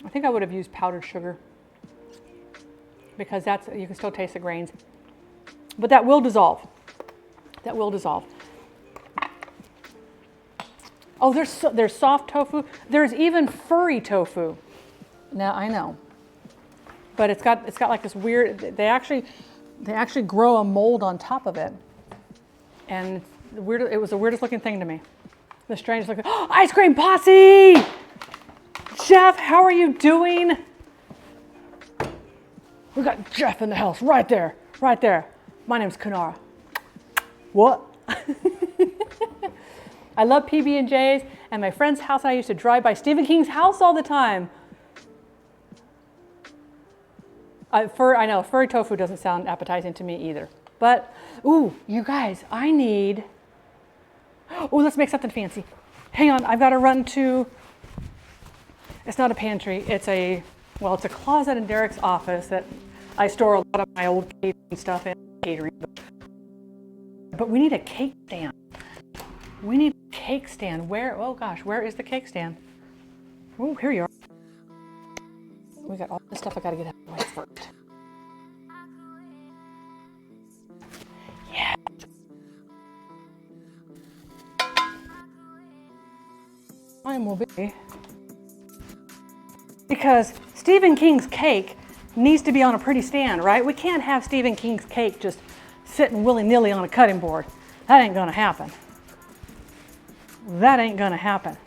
I think I would have used powdered sugar because that's, you can still taste the grains. But that will dissolve. That will dissolve. Oh, there's soft tofu. There's even furry tofu. Now I know, but it's got like this weird. They actually grow a mold on top of it, and it was the weirdest looking thing to me. The strangest looking. Oh, ice cream posse! Jeff, how are you doing? We got Jeff in the house right there, right there. My name's Kanara. What? I love PB&Js, and my friend's house, I used to drive by Stephen King's house all the time. I know, furry tofu doesn't sound appetizing to me either. But, ooh, you guys, I need, oh, let's make something fancy. Hang on, I've got to run to, it's not a pantry, it's a closet in Derek's office that I store a lot of my old catering stuff in, But we need a cake stand. We need a cake stand. Where, oh gosh, where is the cake stand? Oh, here you are. We got all this stuff I gotta get out of the way first. Yeah. Mine will be. Because Stephen King's cake needs to be on a pretty stand, right? We can't have Stephen King's cake just sitting willy-nilly on a cutting board. That ain't gonna happen. That ain't gonna happen.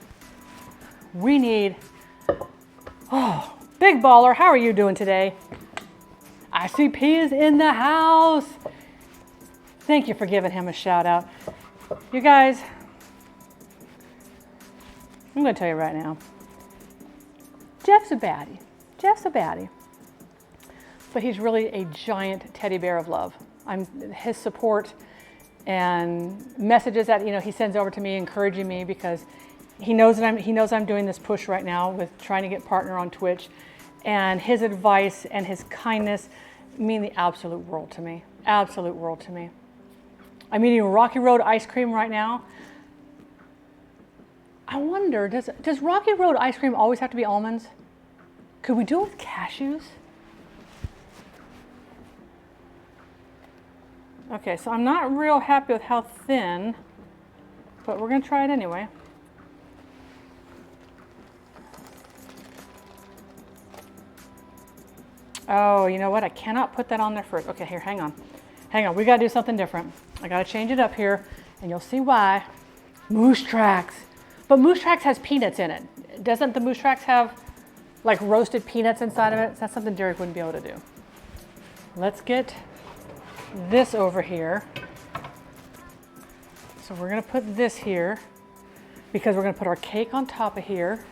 We need, oh, Big Baller, how are you doing today? ICP is in the house. Thank you for giving him a shout out. You guys, I'm gonna tell you right now, Jeff's a baddie. Jeff's a baddie. But he's really a giant teddy bear of love. His support and messages that he sends over to me, encouraging me, because he knows I'm doing this push right now with trying to get partner on Twitch, and his advice and his kindness mean the absolute world to me. Absolute world to me. I'm eating Rocky Road ice cream right now. I wonder, does Rocky Road ice cream always have to be almonds? Could we do it with cashews? Okay, so I'm not real happy with how thin, but we're gonna try it anyway. Oh, you know what? I cannot put that on there first. Okay, here, hang on. Hang on, we gotta do something different. I gotta change it up here, and you'll see why. Moose Tracks. But Moose Tracks has peanuts in it. Doesn't the Moose Tracks have like roasted peanuts inside of it? That's something Derek wouldn't be able to do. Let's get this over here. So we're gonna put this here because we're gonna put our cake on top of here.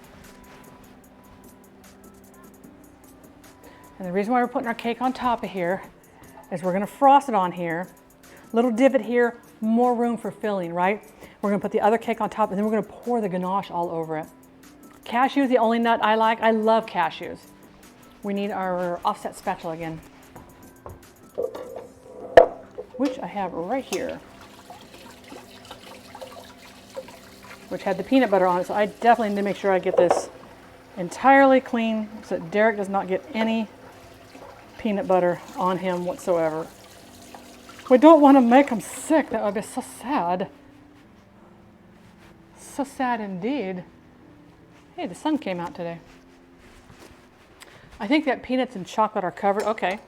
And the reason why we're putting our cake on top of here is we're gonna frost it on here. Little divot here, more room for filling, right? We're gonna put the other cake on top, and then we're gonna pour the ganache all over it. Cashew is the only nut I like. I love cashews. We need our offset spatula again, which I have right here, which had the peanut butter on it. So I definitely need to make sure I get this entirely clean so that Derek does not get any peanut butter on him whatsoever. We don't want to make him sick. That would be so sad. So sad indeed. Hey, the sun came out today. I think that peanuts and chocolate are covered. Okay.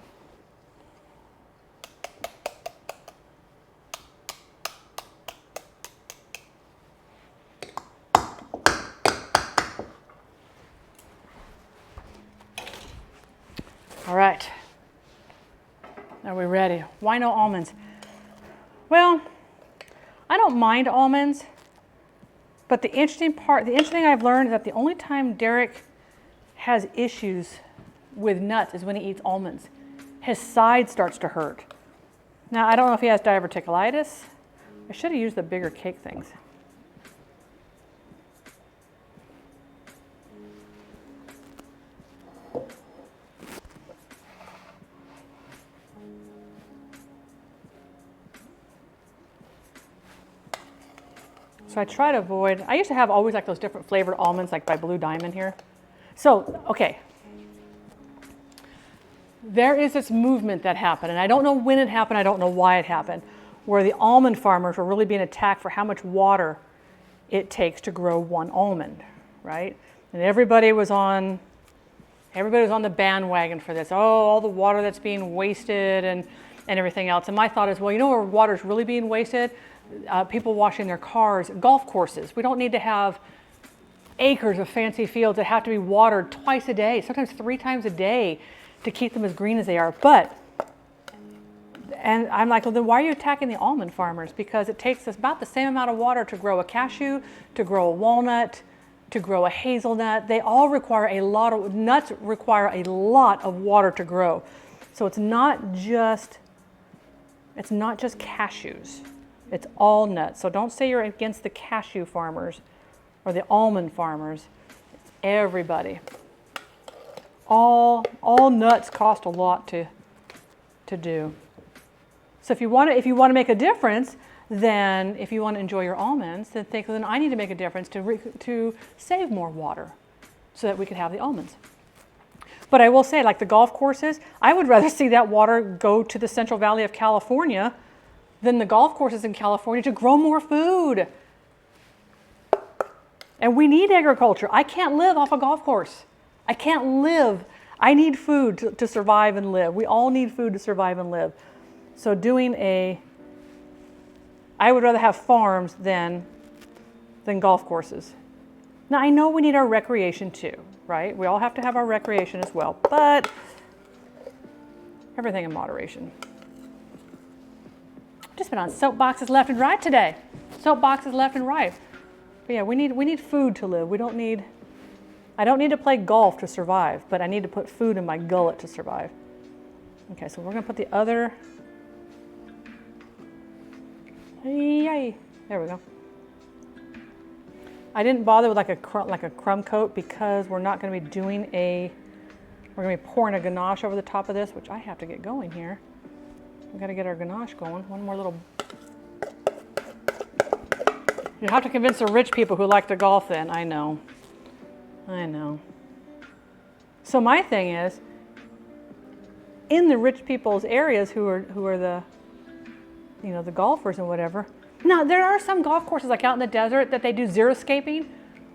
All right. Are we ready? Why no almonds? Well, I don't mind almonds, but the interesting thing I've learned is that the only time Derek has issues with nuts is when he eats almonds. His side starts to hurt. Now, I don't know if he has diverticulitis. I should have used the bigger cake things. So I try to avoid, I used to have always like those different flavored almonds like by Blue Diamond here. So, okay. There is this movement that happened, and I don't know when it happened, I don't know why it happened, where the almond farmers were really being attacked for how much water it takes to grow one almond, right? And everybody was on the bandwagon for this. Oh, all the water that's being wasted and everything else. And my thought is, well, you know where water is really being wasted? People washing their cars, golf courses. We don't need to have acres of fancy fields that have to be watered twice a day, sometimes 3 times a day to keep them as green as they are. And I'm like, well, then why are you attacking the almond farmers? Because it takes us about the same amount of water to grow a cashew, to grow a walnut, to grow a hazelnut. They all require nuts require a lot of water to grow. So it's not just cashews. It's all nuts. So don't say you're against the cashew farmers or the almond farmers. It's everybody. All nuts cost a lot to do. So if you want to make a difference, then if you want to enjoy your almonds, then think, well, then I need to make a difference to save more water so that we can have the almonds. But I will say, like the golf courses, I would rather see that water go to the Central Valley of California than the golf courses in California to grow more food. And we need agriculture. I can't live off a golf course. I can't live. I need food to survive and live. We all need food to survive and live. So I would rather have farms than golf courses. Now I know we need our recreation too, right? We all have to have our recreation as well, but everything in moderation. Just been on soapboxes left and right today. Soapboxes left and right. But yeah, we need food to live. I don't need to play golf to survive, but I need to put food in my gullet to survive. Okay, so we're gonna put the other. Yay! There we go. I didn't bother with like a crumb coat because we're not going to be we're going to be pouring a ganache over the top of this, which I have to get going here. We've got to get our ganache going. One more little. You have to convince the rich people who like to golf in. I know. So my thing is, in the rich people's areas who are the the golfers and whatever. Now, there are some golf courses like out in the desert that they do xeriscaping,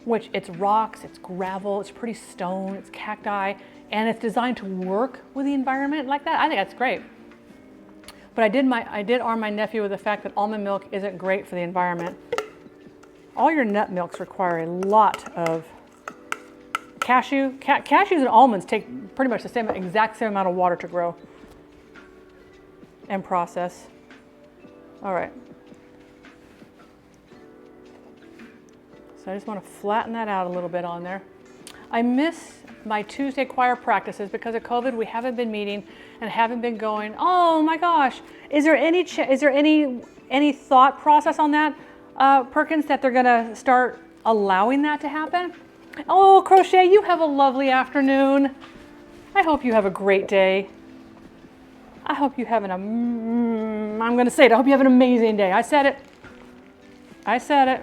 which it's rocks, it's gravel, it's pretty stone, it's cacti, and it's designed to work with the environment like that. I think that's great. But I did arm my nephew with the fact that almond milk isn't great for the environment. All your nut milks require a lot of cashews and almonds take pretty much the exact same amount of water to grow and process. All right. So I just want to flatten that out a little bit on there. I miss my Tuesday choir practices because of COVID. We haven't been meeting and haven't been going. Oh my gosh! Is there any thought process on that, Perkins, that they're going to start allowing that to happen? Oh, Crochet, you have a lovely afternoon. I hope you have a great day. I hope you have I'm going to say it. I hope you have an amazing day. I said it. I said it.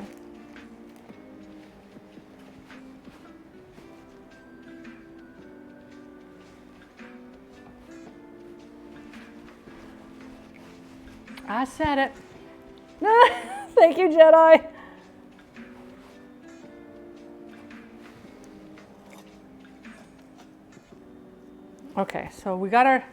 I said it. Thank you, Jedi. Okay, so we got our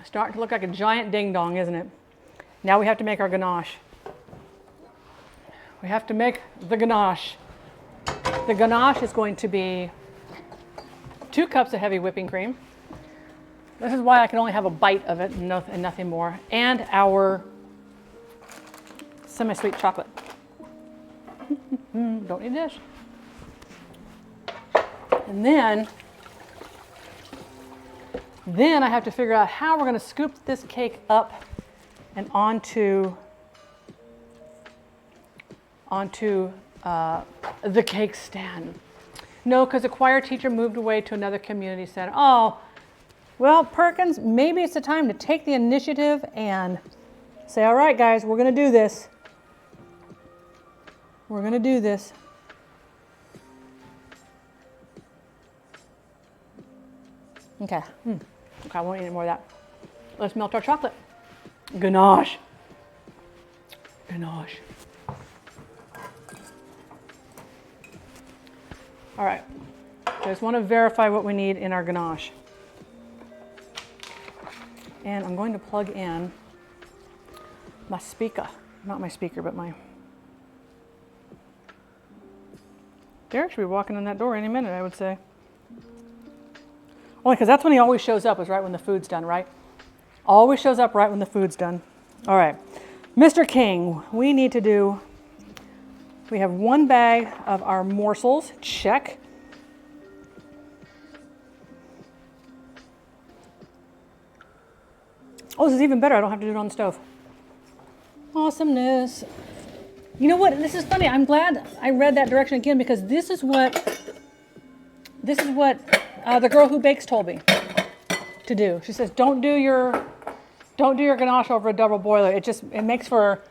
starting to look like a giant ding dong, isn't it? Now we have to make our ganache. We have to make the ganache. The ganache is going to be 2 cups of heavy whipping cream. This is why I can only have a bite of it and nothing more. And our semi-sweet chocolate. Don't need a dish. And then I have to figure out how we're going to scoop this cake up and onto the cake stand. No, because the choir teacher moved away to another community center. Oh, well, Perkins, maybe it's the time to take the initiative and say, all right, guys, we're going to do this. We're gonna do this. Okay. Okay, I won't eat any more of that. Let's melt our chocolate. Ganache. Ganache. All right. I just want to verify what we need in our ganache. And I'm going to plug in my speaker. Not my speaker, but my... Derek should be walking in that door any minute, I would say. Only because that's when he always shows up, is right when the food's done, right? Always shows up right when the food's done. All right. Mr. King, we need to do... We have 1 bag of our morsels. Check. Oh, this is even better. I don't have to do it on the stove. Awesomeness. You know what? This is funny. I'm glad I read that direction again because this is what the girl who bakes told me to do. She says, don't do your ganache over a double boiler. It makes for,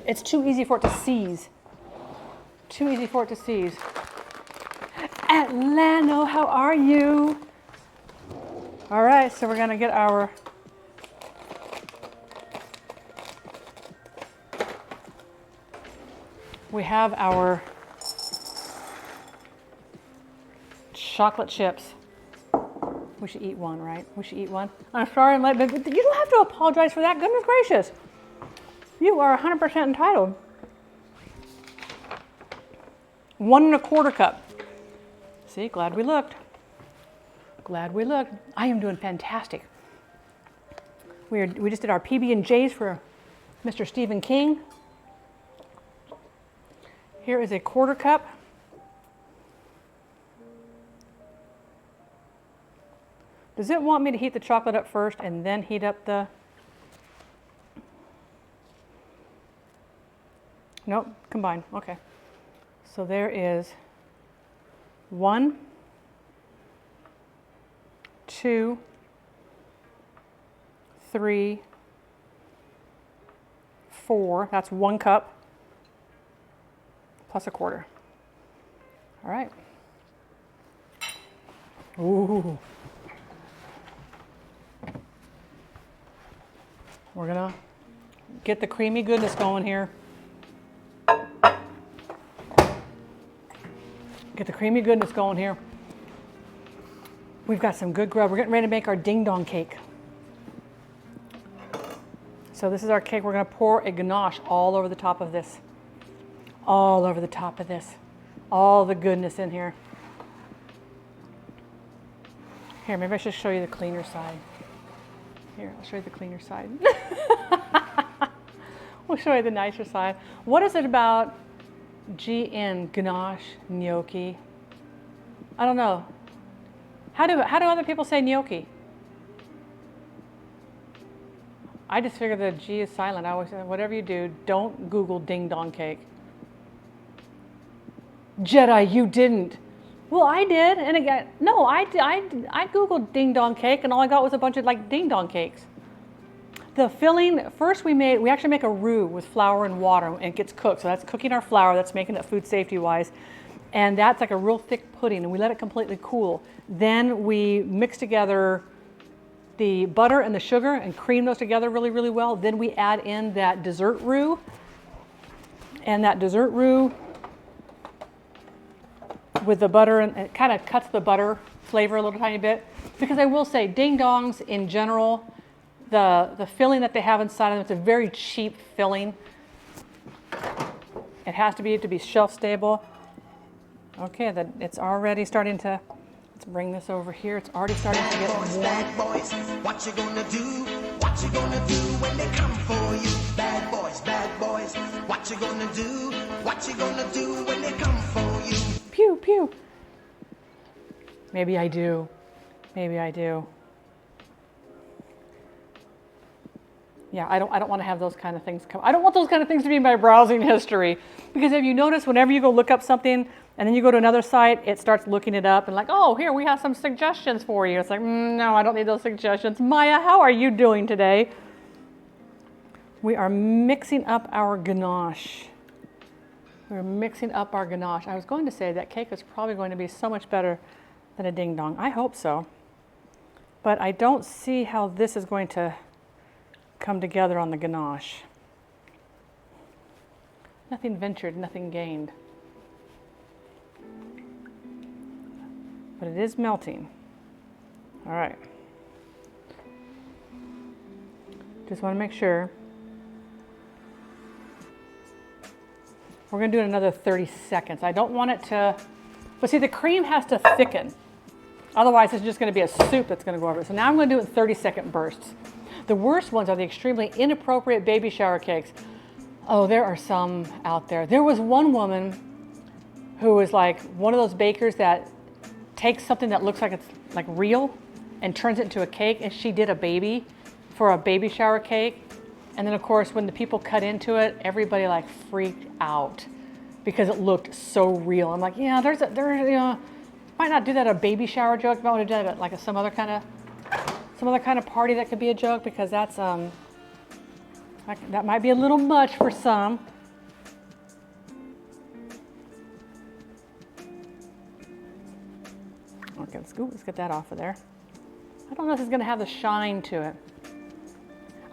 it's too easy for it to seize. Too easy for it to seize. Atlano, how are you? All right, so we're gonna get our we have our chocolate chips. We should eat one, right? We should eat one. I'm sorry, but you don't have to apologize for that. Goodness gracious. You are 100% entitled. 1 1/4 cup. See, glad we looked. Glad we looked. I am doing fantastic. We just did our PB&Js for Mr. Stephen King. Here is a 1/4 cup. Does it want me to heat the chocolate up first and then heat up the... Nope, combine. Okay. So there is 1, 2, 3, 4. That's 1 cup plus 1/4. All right. Ooh. We're gonna get the creamy goodness going here. Get the creamy goodness going here. We've got some good grub. We're getting ready to make our ding dong cake. So this is our cake. We're gonna pour a ganache all over the top of this. All over the top of this. All the goodness in here. Here, maybe I should show you the cleaner side. Here, I'll show you the cleaner side. We'll show you the nicer side. What is it about GN, ganache, gnocchi? I don't know. How do other people say gnocchi? I just figured the G is silent. I always say, whatever you do, don't Google ding dong cake. Jedi, you didn't. Well, I did, and again, no, I Googled ding dong cake, and all I got was a bunch of like ding dong cakes. The filling, first we actually make a roux with flour and water, and it gets cooked. So that's cooking our flour, that's making it food safety wise. And that's like a real thick pudding, and we let it completely cool. Then we mix together the butter and the sugar and cream those together really, really well. Then we add in that dessert roux, and that dessert roux with the butter, and it kind of cuts the butter flavor a little tiny bit. Because I will say, ding dongs in general, the filling that they have inside of them, it's a very cheap filling. It has to be shelf stable. Okay, it's already starting to, let's bring this over here. It's already starting to get warm. Bad boys, what you gonna do? What you gonna do when they come for you? Bad boys, what you gonna do? What you gonna do when they come for you? Pew, pew. Maybe I do. Maybe I do. Yeah, I don't want to have those kind of things come. I don't want those kind of things to be in my browsing history. Because if you notice, whenever you go look up something and then you go to another site, it starts looking it up and like, oh, here, we have some suggestions for you. It's like, no, I don't need those suggestions. Maya, how are you doing today? We are mixing up our ganache. We're mixing up our ganache. I was going to say that cake is probably going to be so much better than a ding dong. I hope so. But I don't see how this is going to come together on the ganache. Nothing ventured, nothing gained. But it is melting. All right. Just want to make sure. We're going to do it another 30 seconds. I don't want it to, but see, the cream has to thicken. Otherwise, it's just going to be a soup that's going to go over it. So now I'm going to do it in 30-second bursts. The worst ones are the extremely inappropriate baby shower cakes. Oh, there are some out there. There was one woman who was like one of those bakers that takes something that looks like it's like real and turns it into a cake, and she did a baby for a baby shower cake. And then of course, when the people cut into it, everybody like freaked out because it looked so real. I'm like, yeah, there's you know, might not do that a baby shower joke. You might want to do that at like some other kind of party that could be a joke, because that's that might be a little much for some. Okay, let's get that off of there. I don't know if it's going to have the shine to it.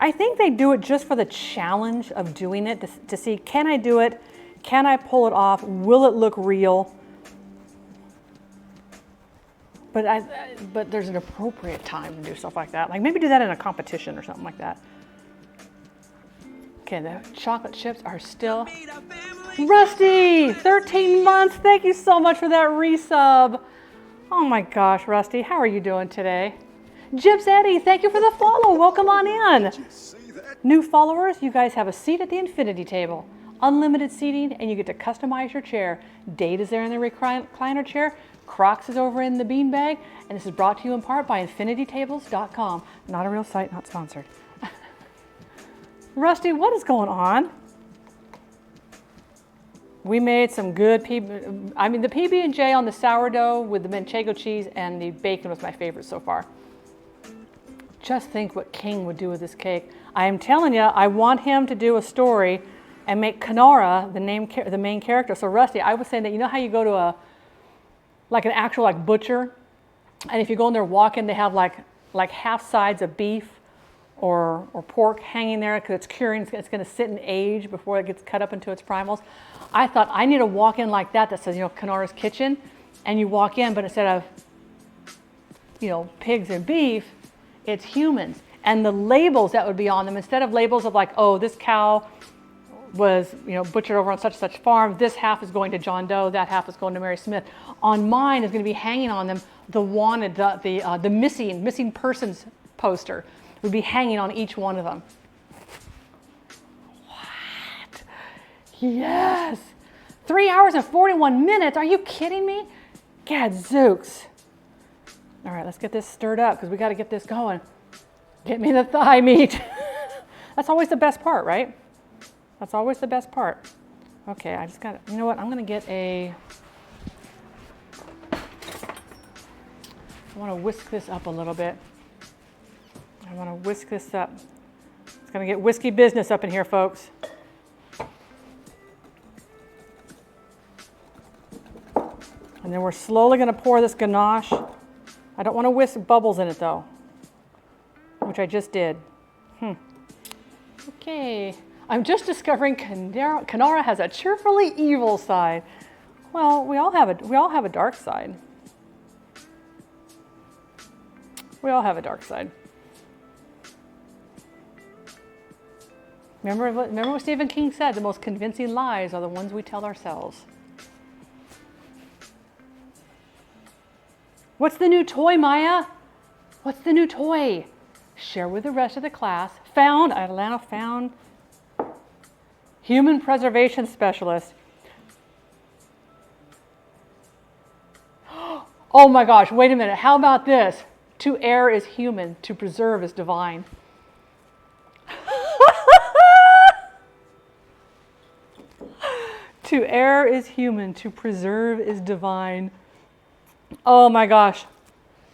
I think they do it just for the challenge of doing it, to see, can I do it? Can I pull it off? Will it look real? But there's an appropriate time to do stuff like that. Like maybe do that in a competition or something like that. Okay, the chocolate chips are still... Rusty, 13 months. Thank you so much for that resub. Oh my gosh, Rusty, how are you doing today? Jibs Eddie, thank you for the follow. Welcome on in. New followers, you guys have a seat at the infinity table. Unlimited seating, and you get to customize your chair. Date is there in the recliner chair. Crocs is over in the beanbag. And this is brought to you in part by infinitytables.com. Not a real site, not sponsored. Rusty, what is going on? We made some good the PB&J on the sourdough with the manchego cheese and the bacon was my favorite so far. Just think what King would do with this cake. I am telling you, I want him to do a story and make Kanara the main character. So Rusty, I was saying that, you know how you go to an actual butcher, and if you go in there walking, they have like half sides of beef or pork hanging there because it's curing. It's going to sit and age before it gets cut up into its primals. I thought I need to walk in like that says, Kanara's Kitchen, and you walk in, but instead of, pigs and beef, it's humans. And the labels that would be on them, instead of labels of like, oh, this cow was, butchered over on such and such farm, this half is going to John Doe, that half is going to Mary Smith. On mine is going to be hanging on them the wanted, the missing persons poster would be hanging on each one of them. What? Yes. 3 hours and 41 minutes. Are you kidding me? Gadzooks. All right, let's get this stirred up because we got to get this going. Get me the thigh meat. That's always the best part, right? That's always the best part. Okay, I just got to, you know what? I'm going to get I want to whisk this up a little bit. I want to whisk this up. It's going to get whiskey business up in here, folks. And then we're slowly going to pour this ganache. I don't want to whisk bubbles in it though, which I just did. Okay, I'm just discovering Kanara has a cheerfully evil side. Well, we all have a dark side. We all have a dark side. Remember what Stephen King said, the most convincing lies are the ones we tell ourselves. What's the new toy, Maya? What's the new toy? Share with the rest of the class. Atlanta found human preservation specialist. Oh my gosh, wait a minute. How about this? To err is human, to preserve is divine. To err is human, to preserve is divine. Oh my gosh.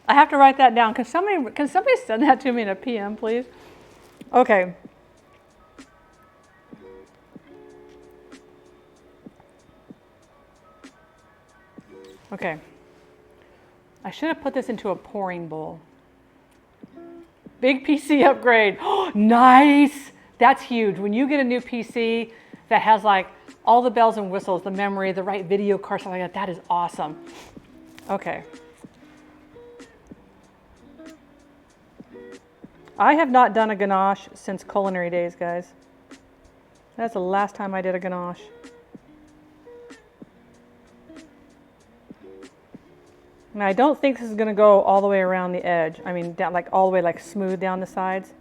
I have to write that down. Can somebody send that to me in a PM, please? Okay. Okay. I should have put this into a pouring bowl. Big PC upgrade. Oh, nice. That's huge. When you get a new PC that has like all the bells and whistles, the memory, the right video card, stuff like that, that is awesome. Okay. I have not done a ganache since culinary days, guys. That's the last time I did a ganache. And I don't think this is going to go all the way around the edge. I mean, down, like all the way, like smooth down the sides.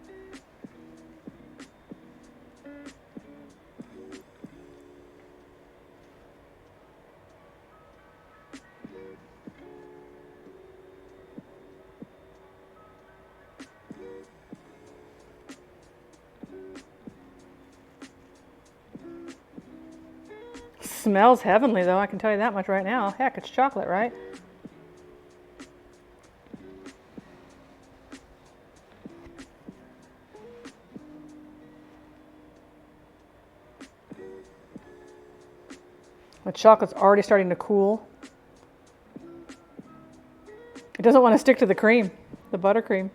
Smells heavenly, though, I can tell you that much right now. Heck, it's chocolate, right? The chocolate's already starting to cool. It doesn't want to stick to the cream, the buttercream.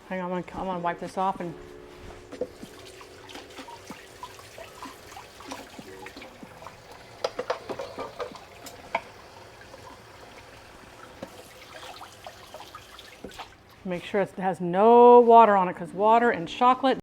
Hang on, I'm gonna wipe this off and make sure it has no water on it, because water and chocolate